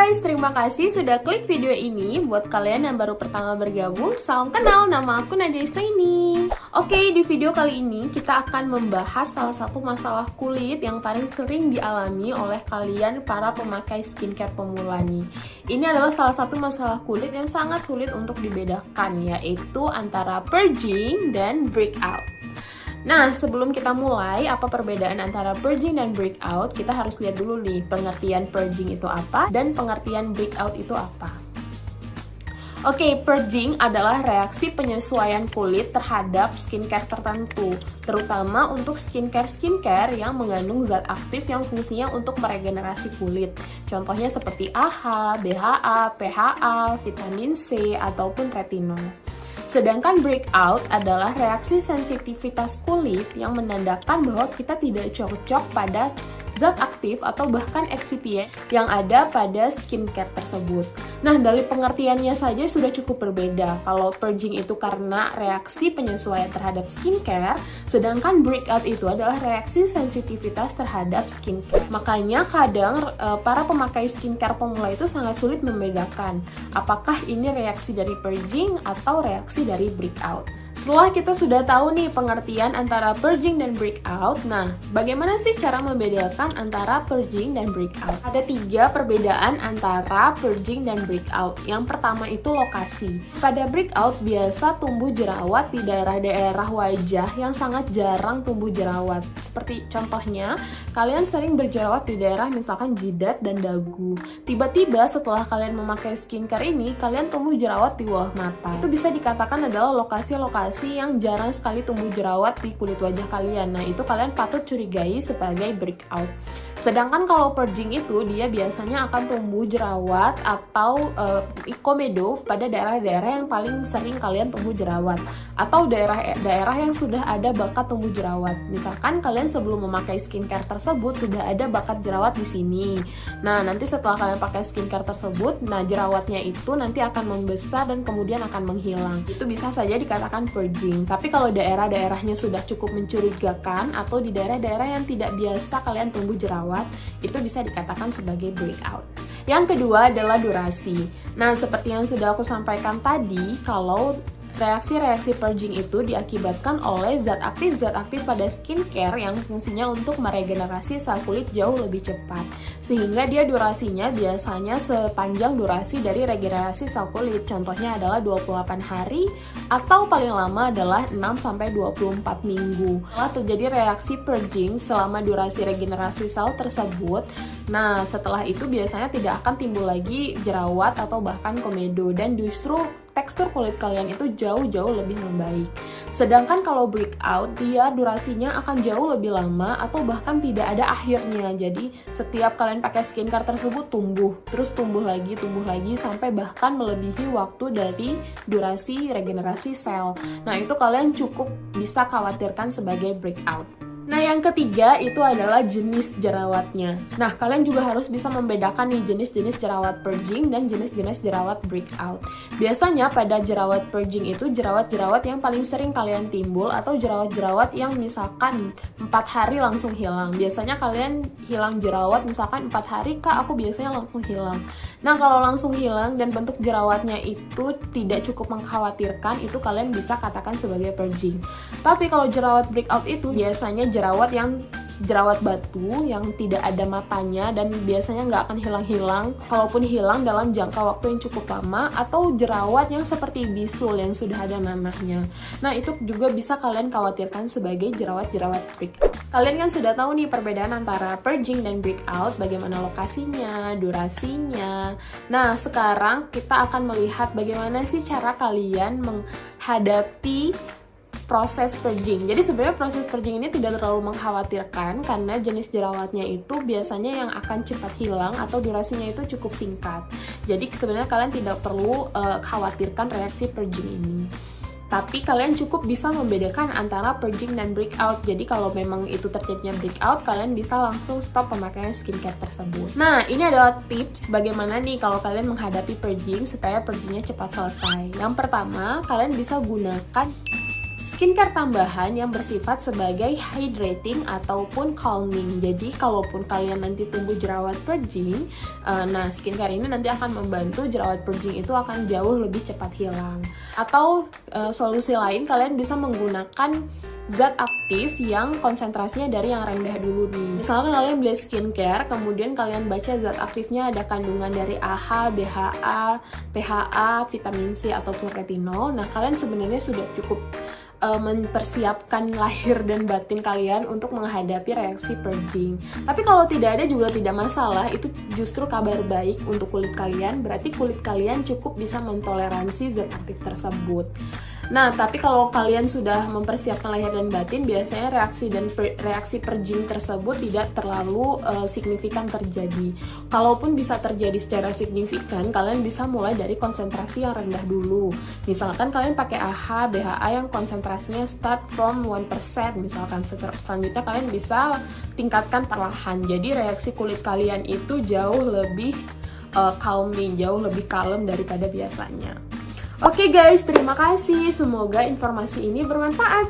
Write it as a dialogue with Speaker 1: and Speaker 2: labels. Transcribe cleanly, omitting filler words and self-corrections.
Speaker 1: guys, terima kasih sudah klik video ini. Buat kalian yang baru pertama bergabung, salam kenal, nama aku Nadia Istaini. Oke, di video kali ini kita akan membahas salah satu masalah kulit yang paling sering dialami oleh kalian para pemakai skincare pemula nih. Ini adalah salah satu masalah kulit yang sangat sulit untuk dibedakan, yaitu antara purging dan breakout. Nah, sebelum kita mulai, apa perbedaan antara purging dan breakout, kita harus lihat dulu nih, pengertian purging itu apa, dan pengertian breakout itu apa. Oke, purging adalah reaksi penyesuaian kulit terhadap skincare tertentu, terutama untuk skincare yang mengandung zat aktif yang fungsinya untuk meregenerasi kulit. Contohnya seperti AHA, BHA, PHA, vitamin C, ataupun retinol. Sedangkan breakout adalah reaksi sensitivitas kulit yang menandakan bahwa kita tidak cocok pada zat aktif atau bahkan eksipien yang ada pada skincare tersebut. Nah, dari pengertiannya saja sudah cukup berbeda. Kalau purging itu karena reaksi penyesuaian terhadap skincare, sedangkan breakout itu adalah reaksi sensitivitas terhadap skincare. Makanya kadang para pemakai skincare pemula itu sangat sulit membedakan apakah ini reaksi dari purging atau reaksi dari breakout. Setelah kita sudah tahu nih pengertian antara purging dan breakout, nah bagaimana sih cara membedakan antara purging dan breakout? Ada 3 perbedaan antara purging dan breakout. Yang pertama itu lokasi. Pada breakout biasa tumbuh jerawat di daerah-daerah wajah yang sangat jarang tumbuh jerawat. Seperti contohnya, kalian sering berjerawat di daerah misalkan jidat dan dagu. Tiba-tiba setelah kalian memakai skincare ini, kalian tumbuh jerawat di bawah mata. Itu bisa dikatakan adalah lokasi-lokasi yang jarang sekali tumbuh jerawat di kulit wajah kalian. Nah, itu kalian patut curigai sebagai breakout. Sedangkan kalau purging itu dia biasanya akan tumbuh jerawat atau komedo pada daerah-daerah yang paling sering kalian tumbuh jerawat, atau daerah yang sudah ada bakat tumbuh jerawat. Misalkan kalian sebelum memakai skincare tersebut sudah ada bakat jerawat di sini. Nah, nanti setelah kalian pakai skincare tersebut, nah jerawatnya itu nanti akan membesar dan kemudian akan menghilang. Itu bisa saja dikatakan purging. Tapi kalau daerah-daerahnya sudah cukup mencurigakan atau di daerah-daerah yang tidak biasa kalian tumbuh jerawat, itu bisa dikatakan sebagai breakout. Yang kedua adalah durasi. Nah, seperti yang sudah aku sampaikan tadi, kalau reaksi-reaksi purging itu diakibatkan oleh zat aktif pada skincare yang fungsinya untuk meregenerasi sel kulit jauh lebih cepat. Sehingga dia durasinya biasanya sepanjang durasi dari regenerasi sel kulit. Contohnya adalah 28 hari atau paling lama adalah 6-24 minggu. Setelah terjadi reaksi purging selama durasi regenerasi sel tersebut, nah setelah itu biasanya tidak akan timbul lagi jerawat atau bahkan komedo, dan justru tekstur kulit kalian itu jauh-jauh lebih membaik. Sedangkan kalau breakout, dia durasinya akan jauh lebih lama atau bahkan tidak ada akhirnya. Jadi setiap kalian pakai skincare tersebut tumbuh, terus tumbuh lagi sampai bahkan melebihi waktu dari durasi regenerasi sel. Nah, itu kalian cukup bisa khawatirkan sebagai breakout. Nah, yang ketiga itu adalah jenis jerawatnya. Nah, kalian juga harus bisa membedakan nih jenis-jenis jerawat purging dan jenis-jenis jerawat breakout. Biasanya pada jerawat purging itu jerawat-jerawat yang paling sering kalian timbul atau jerawat-jerawat yang misalkan 4 hari langsung hilang. Biasanya kalian hilang jerawat misalkan 4 hari, Kak, aku biasanya langsung hilang. Nah, kalau langsung hilang dan bentuk jerawatnya itu tidak cukup mengkhawatirkan, itu kalian bisa katakan sebagai purging. Tapi kalau jerawat breakout itu biasanya jerawat batu yang tidak ada matanya dan biasanya nggak akan hilang-hilang, kalaupun hilang dalam jangka waktu yang cukup lama, atau jerawat yang seperti bisul yang sudah ada nanahnya. Nah, itu juga bisa kalian khawatirkan sebagai jerawat-jerawat breakout. Kalian kan sudah tahu nih perbedaan antara purging dan breakout, bagaimana lokasinya, durasinya. Nah, sekarang kita akan melihat bagaimana sih cara kalian menghadapi proses purging. Jadi sebenarnya proses purging ini tidak terlalu mengkhawatirkan karena jenis jerawatnya itu biasanya yang akan cepat hilang atau durasinya itu cukup singkat. Jadi sebenarnya kalian tidak perlu khawatirkan reaksi purging ini. Tapi kalian cukup bisa membedakan antara purging dan breakout. Jadi kalau memang itu terjadinya breakout, kalian bisa langsung stop pemakaian skincare tersebut. Nah, ini adalah tips bagaimana nih kalau kalian menghadapi purging supaya purgingnya cepat selesai. Yang pertama, kalian bisa gunakan skincare tambahan yang bersifat sebagai hydrating ataupun calming. Jadi kalaupun kalian nanti tumbuh jerawat purging, nah skincare ini nanti akan membantu jerawat purging itu akan jauh lebih cepat hilang. Atau solusi lain, kalian bisa menggunakan zat aktif yang konsentrasinya dari yang rendah dulu nih. Misalnya kalian beli skincare, kemudian kalian baca zat aktifnya ada kandungan dari AHA, BHA, PHA, vitamin C ataupun retinol. Nah, kalian sebenarnya sudah cukup mempersiapkan lahir dan batin kalian untuk menghadapi reaksi purging. Tapi kalau tidak ada juga tidak masalah, itu justru kabar baik untuk kulit kalian, berarti kulit kalian cukup bisa mentoleransi zat aktif tersebut. Nah, tapi kalau kalian sudah mempersiapkan lahir dan batin, biasanya reaksi purging tersebut tidak terlalu signifikan terjadi. Kalaupun bisa terjadi secara signifikan, kalian bisa mulai dari konsentrasi yang rendah dulu. Misalkan kalian pakai AHA, BHA yang konsentrasinya start from 1%, misalkan selanjutnya kalian bisa tingkatkan perlahan. Jadi reaksi kulit kalian itu jauh lebih calming, jauh lebih kalem daripada biasanya. Oke guys, terima kasih. Semoga informasi ini bermanfaat.